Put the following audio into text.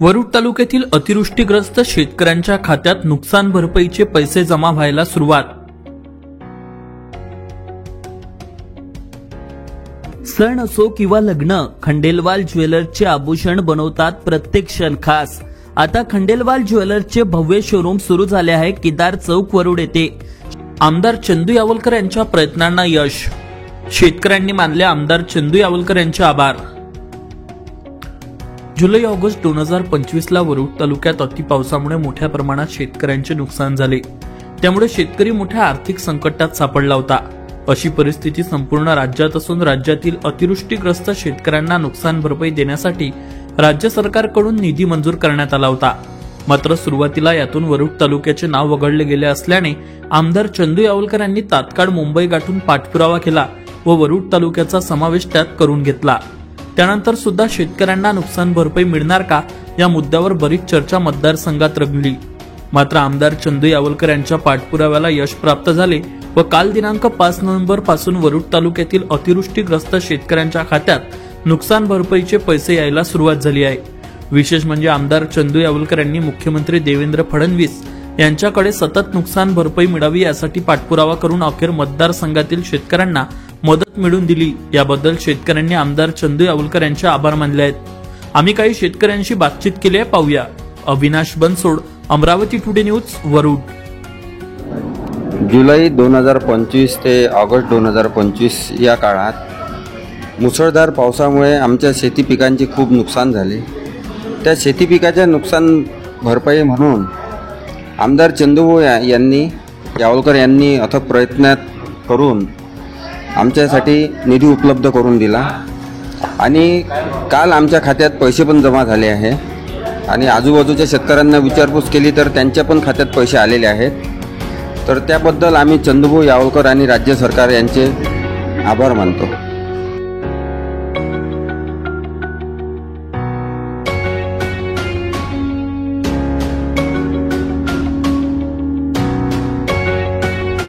वरुड तालुक्यातील अतिवृष्टीग्रस्त शेतकऱ्यांच्या खात्यात नुकसान भरपाईचे पैसे जमा व्हायला सुरुवात। सण असो किंवा लग्न, खंडेलवाल ज्वेलर्सचे आभूषण बनवतात प्रत्येक क्षण खास। आता खंडेलवाल ज्वेलर्सचे भव्य शोरूम सुरू झाले आहे केदार चौक वरुड येथे। आमदार चंदू यावलकर यांच्या प्रयत्नांना यश, शेतकऱ्यांनी मानले आमदार चंदू यावलकर यांचे आभार। जुलै-ऑगस्ट 2025 ला वरुड तालुक्यात अतिपावसामुळे मोठ्या प्रमाणात शेतकऱ्यांचे नुकसान झाले। त्यामुळे शेतकरी मोठ्या आर्थिक संकटात सापडला होता। अशी परिस्थिती संपूर्ण राज्यात असून राज्यातील अतिवृष्टीग्रस्त शेतकऱ्यांना नुकसान भरपाई देण्यासाठी राज्य सरकारकडून निधी मंजूर करण्यात आला होता। मात्र सुरुवातीला यातून वरुड तालुक्याचे नाव वगळले गेले असल्याने आमदार चंदू यावलकर यांनी तात्काळ मुंबई गाठून पाठपुरावा केला व वरुड तालुक्याचा समावेश त्यात करून घेतला। त्यानंतर सुद्धा शेतकऱ्यांना नुकसान भरपाई मिळणार का या मुद्द्यावर बरीच चर्चा मतदारसंघात रंगली। मात्र आमदार चंदू यावलकर यांच्या पाठपुराव्याला यश प्राप्त झाले व काल दिनांक 5 नोव्हेंबर पासून वरुड तालुक्यातील अतिवृष्टीग्रस्त शेतकऱ्यांच्या खात्यात नुकसान भरपाईचे पैसे यायला सुरुवात झाली आहे। विशेष म्हणजे आमदार चंदू यावलकर यांनी मुख्यमंत्री देवेंद्र फडणवीस यांच्याकडे सतत नुकसान भरपाई मिळावी यासाठी पाठपुरावा करून अखेर मतदारसंघातील शेतकऱ्यांना मदत मिळवून दिली। याबद्दल शेतकऱ्यांनी आमदार चंदू यावलकर यांचे आभार मानले आहेत। आम्ही काही शेतकऱ्यांशी बातचीत केली आहे, पाहूया। Avinash Bansod, Amravati today news, Warud. जुलै 2025 ते ऑगस्ट 2025 या काळात मुसळधार पावसामुळे आमच्या शेती पिकांचे खूप नुकसान झाले। त्या शेती पिकाच्या नुकसान भरपाई म्हणून आमदार चंदू यावलकर यांनी अथक प्रयत्न करून आमच्यासाठी निधी उपलब्ध करून दिला आणि काल आमच्या खात्यात पैसे पण जमा झाले आहे आणि आजूबाजूच्या शेतकऱ्यांना विचारपूस केली तर त्यांच्या पण खात्यात पैसे आलेले आहेत। तर त्याबद्दल आम्ही चंदू यावलकर आणि राज्य सरकार यांचे आभार मानतो।